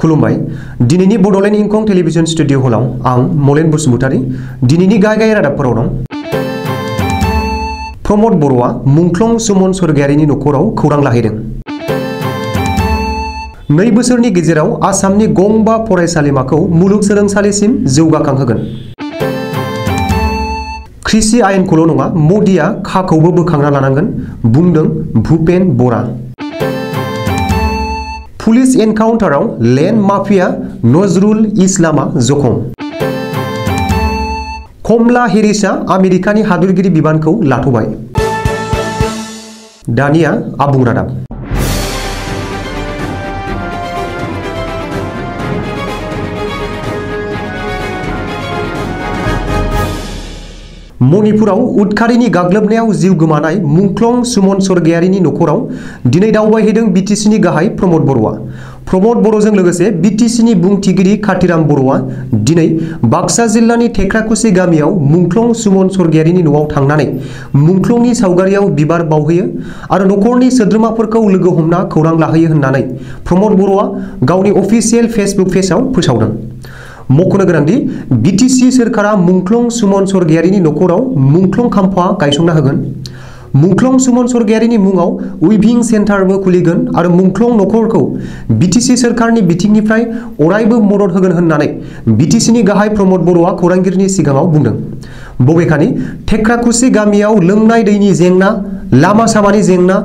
खुलुमबाय दिनैनि Bodoland इंखं television studio हलाव आं मलेन बसुमतारी दिनैनि गाहाय रादाबफोराव दं। प्रमद बर'आ मुंख्लं सुमन स्वर्गियारिनि नखराव खौरां लाहैदों। 2 बोसोरनि गेजेराव आसामनि गंबा फरायसालिमाखौ मुलुगसोलोंसालिसिम जौगाखांहोगोन। कृषि आयेनखौल' नङा मोदिया खाखौबो बोखांना लानांगोन बुंदों भुपेन बरा। पुलिस एनकाउन्टाराव लेन्ड माफिया नजरुल इस्लामा जखम। कमला हेरिसआ आमेरिकानि हादोरगिरि बिबानखौ लाथ'बाय। दानिया आबुं रादाब। मणिपुराव उदखारिनि गाग्लोबनायाव जिउ गोमानाय मुंख्लं सुमन स्वर्गियारिनि नखराव दिनै दावबायहैदों बिटिसिनि गाहाय प्रमद बर'आ। प्रमद बर'जों लोगोसे बिटिसिनि बुंथिगिरि कातिराम बर'आ दिनै बाक्सा जिल्लानि टेक्राकुसि गामियाव मुंख्लं सुमन स्वर्गियारिनि न'आव थांनानै मुंख्लंनि सावगारियाव बिबार बावहैयो आरो नखरनि सोद्रोमाफोरखौ लोगो हमना खौरां लाहैयो होननानै प्रमद बर'आ गावनि अफिसियेल फेसबुक पेजआव फोसावदों। मख'नो गोनांदि बिटिसि सोरखारा मुंख्लं सुमन स्वर्गियारिनि नखराव मुंख्लं खाम्फा गायसंना होगोन। मुंख्लं सुमन स्वर्गियारिनि मुङाव उइभिं सेन्टारबो खुलिगोन आरो मुंख्लं नखरखौ बिटिसि सोरखारनि बिथिंनिफ्राय अरायबो मदद होगोन होननानै बिटिसिनि गाहाय प्रमद बर'आ खौरांगिरिनि सिगाङाव बुंदों। बबेखानि टेक्राकुसि गामियाव लोंनाय दैनि जेंना, लामा सामानि जेंना,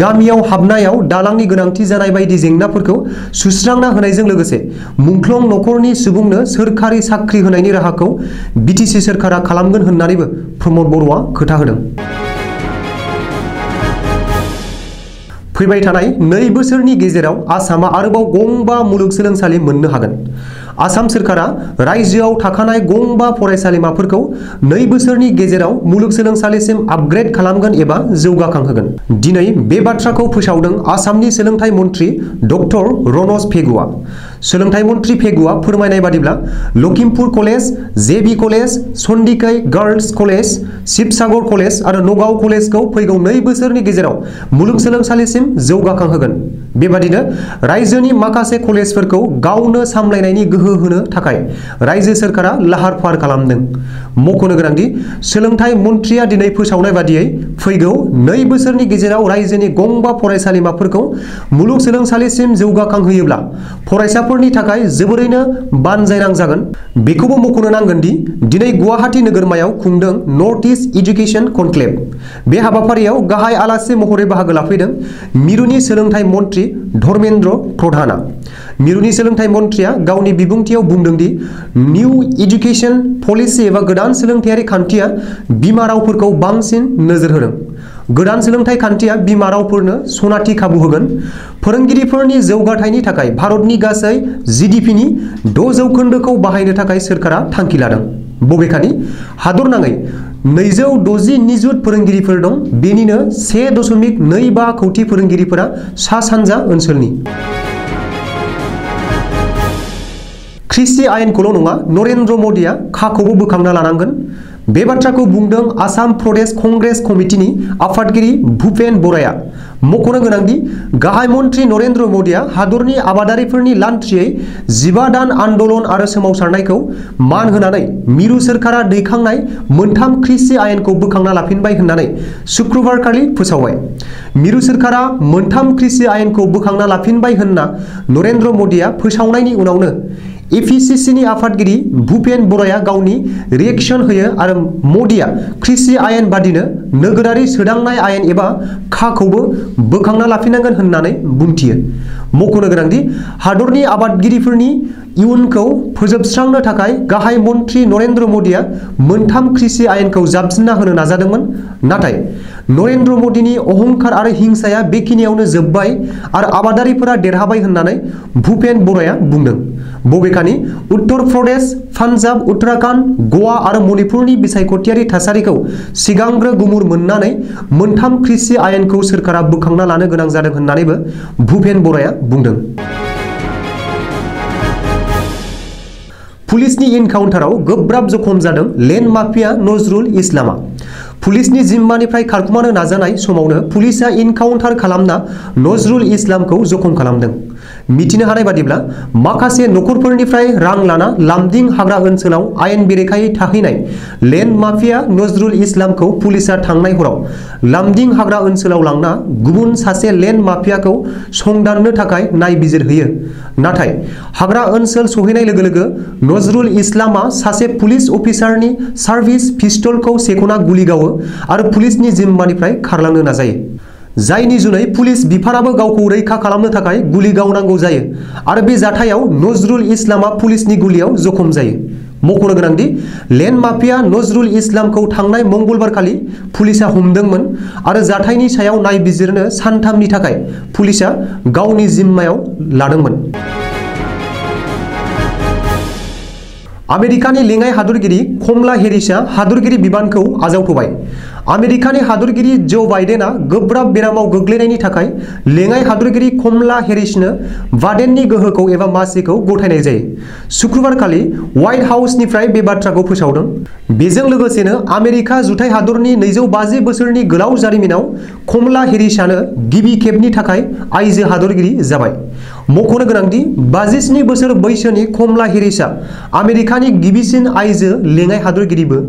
गामियाव हाबनायाव दालांनि गोनांथि जानाय बायदि जेंनाफोरखौ सुस्रांना होनायजों लोगोसे मुंख्लं नखरनि सुबुंनो सोरखारि साख्रि होनायनि राहाखौ बिटिसि सोरखारा खालामगोन होननानैबो प्रमद बर'आ खोथा होदों। फैबाय थानाय 2 बोसोरनि गेजेराव आसामा आरोबाव गंबा मुलुगसोलोंसालि मोननो हागोन। आसाम सोरखारा रायजोआव थाखानाय गंबा फरायसालिमाफोरखौ 2 बोसोरनि गेजेराव मुलुगसोलोंसालिसिम आपग्रेड खालामगोन एबा जौगाखांहोगोन। दिनै बे बाथ्राखौ फोसावदों आसामनि सोलोंथाइ मन्थ्रि डक्टर रनज पेगुआ। सोलोंथाइ मन्थ्रि पेगुआ फोरमायनाय बादिब्ला Lakhimpur college, JB college, Sandikoi girls college, Sibsagar college आरो नगाव कलेजखौ फैगौ 2 बोसोरनि गेजेराव मुलुगसोलोंसालिसिम जौगाखांहोगोन। बेबादिनो रायजोनि माखासे कलेजफोरखौ गावनो सामलायनायनि गोहो होनो थाखाय रायजो सोरखारा लाहार फाहार खालामदों। मख'नो गोनांदि सोलोंथाइ मन्थ्रिया दिनै फोसावनाय बादियै फैगौ 2 बोसोरनि गेजेराव रायजोनि गंबा फरायसालिमाफोरखौ मुलुगसोलोंसालिसिम जौगाखांहोयोब्ला फरायसाफोरनि थाखाय जोबोरैनो बानजायनां जागोन। बेखौबो मख'नो नांगोन दि दिनै गुवाहाटी नोगोरमायाव खुंदों नर्थ इस्ट इडुकेसन कनक्लेव। बे हाबाफारियाव गाहाय आलासि महरै बाहागो लाफैदों मिरुनि सोलोंथाइ मन्थ्रि धर्मेन्द्र प्रधानआ। मिरुनि सोलोंथाइ मन्थ्रिया गावनि बिबुंथियाव बुंदों दि निउ इडुकेसन पलिसि एबा गोदान सोलोंथायारि खान्थिया बिमा रावफोरखौ बांसिन नोजोर होदों। गोदान सोलोंथाइ खान्थिया बिमा रावफोरनो सनाथि खाबु होगोन। फोरोंगिरिफोरनि जौगाथायनि थाखाय भारतनि गासै जिडिपिनि 6% बाहायनो थाखाय सोरखारा थांखि लादों। बबेखानि हादरनाङै 260 निजुत फोरोंगिरिफोर दं। बेनिनो 1.25 कौटि फोरोंगिरिफोरा सा सानजा ओनसोलनि। कृषि आयेनखौल' नङा नरेन्द्र मोदिया खाखौबो बोखांना लानांगोन। बे बाथ्राखौ बुंदों आसाम प्रदेश कंग्रेस कमिटिनि आफादगिरि भुपेन बराया। मख'नो गोनांदि गाहाय मन्थ्रि नरेन्द्र मोदिया हादरनि आबादारिफोरनि लान्थ्रियै 15 दान आन्दोलन आरो सोमावसारनायखौ मान होनानै मिरु सोरखारा दैखांनाय 3 कृषि आयेनखौ बोखांना लाफिनबाय होननानै शुक्रबारखालि फोसावबाय। मिरु सोरखारा 3 कृषि आयेनखौ बोखांना लाफिनबाय होनना नरेन्द्र मोदिया फोसावनायनि उनावनो एपिसिसिनि आफादगिरि भुपेन बराया गावनि रिएक्शन होयो आरो मोदिया कृषि आयेन बादिनो नोगोरारि सोदांनाय आयेन एबा खाखौबो बोखांना लाफिननांगोन होननानै बुंथियो। मख'नो गोनांदि हादरनि आबादगिरिफोरनि इयुनखौ फोजोबस्रांनो थाखाय गाहाय मन्थ्रि नरेन्द्र मोदिया 3 कृषि आयेनखौ जाबसिनना होनो नाजादोंमोन। नाथाय नरेन्द्र मोदिनि अहंकार आरो हिंसाया बेखिनियावनो जोबबाय आरो आबादारिफोरा देरहाबाय होननानै भुपेन बराया बुंदों। बबेखानि उत्तर प्रदेश, पान्जाब, उत्तराखंड, गवा आरो मणिपुरनि बिसायख'थियारि थासारिखौ सिगांग्रो गुमुर मोननानै 3 कृषि आयेनखौ सोरखारा बोखांना लानो गोनां जादों होननानैबो भुपेन बराया बुंदों। पुलिसनि एनकाउन्टाराव गोब्राब जखम जादों लेन्ड माफिया नजरुल इस्लामा। पुलिसनि जिम्मानिफ्राय खारखुमानो नाजानाय समावनो पुलिसा एनकाउन्टार खालामना नजरुल इस्लामखौ जखम खालामदों। मिथिनो हानाय बादिब्ला माखासे नखरफोरनिफ्राय रां लाना लामदिं हाग्रा ओनसोलाव आयेन बेरेखायै थाहैनाय लेन्ड माफिया नजरुल इस्लामखौ पुलिसा थांनाय हराव लामदिं हाग्रा ओनसोलाव लांना गुबुन सासे लेन्ड माफियाखौ संदाननो थाखाय नायबिजिरहैयो। नाथाय हाग्रा ओनसोल सहैनाय लोगो लोगो नजरुल इस्लामा सासे पुलिस अफिसारनि सार्भिस पिस्तलखौ सेखना गुलि गावो आरो पुलिसनि जिम्मानिफ्राय खारलांनो नाजायो। जायनि जुनै पुलिस बिफानाबो गावखौ रैखा खालामनो थाखाय गुलि गावनांगौ जायो आरो बे जाथायाव नजरुल इस्लामा पुलिसनि गुलियाव जखम जायो। मख'नो गोनांदि लेन्ड माफिया नजरुल इस्लामखौ थांनाय मंगलबारखालि पुलिसा हमदोंमोन आरो जाथायनि सायाव नायबिजिरनो सानथामनि थाखाय पुलिसा गावनि जिम्मायाव लादोंमोन। आमेरिकानि लेङाइ हादरगिरि कमला हेरिसआ हादरगिरि बिबानखौ आजावथ'बाय। आमेरिकानि हादरगिरि जो बाइडेना गोब्राब बेरामाव गोग्लैनायनि थाखाय लेङाइ हादरगिरि कमला हेरिसनो बाइडेननि गोहोखौ एबा मासिखौ गथायनाय जायो। शुक्रबारखालि व्हाइट हाउसनिफ्राय बे बाथ्राखौ फोसावदों। बेजों लोगोसेनो आमेरिका जुथाइ हादरनि 250 बोसोरनि गोलाव जारिमिनाव कमला हेरिसआनो गिबि खेबनि थाखाय आइजो हादरगिरि जाबाय। मख'नो गोनांदि 57 बोसोर बैसोनि कमला हेरिसआ आमेरिकानि गिबिसिन आइजो लेङाइ हादरगिरिबो।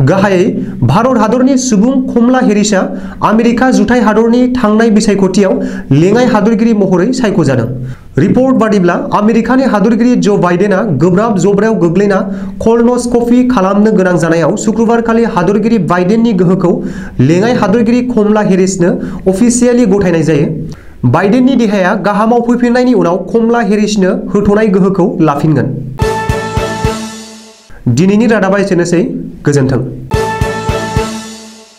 गाहायै भारत हादरनि सुबुं कमला हेरिसआ आमेरिका जुथाइ हादरनि थांनाय बिसायख'थियाव लेङाइ हादरगिरि महरै सायख'जादों। रिपर्ट बादिब्ला आमेरिकानि हादरगिरि जो बाइडेना गोब्राब जब्रायाव गोग्लैना कलनस्कपि खालामनो गोनां जानायाव शुक्रबारखालि हादरगिरि बाइडेननि गोहोखौ लेङाइ हादरगिरि कमला हेरिसनो अफिसियेलि गथायनाय जायो। बाइडेननि देहाया गाहामाव फैफिननायनि उनाव कमला हेरिसनो होथ'नाय गोहोखौ लाफिनगोन। दिनैनि रादाबा एसेनोसै। गोजोन्थों।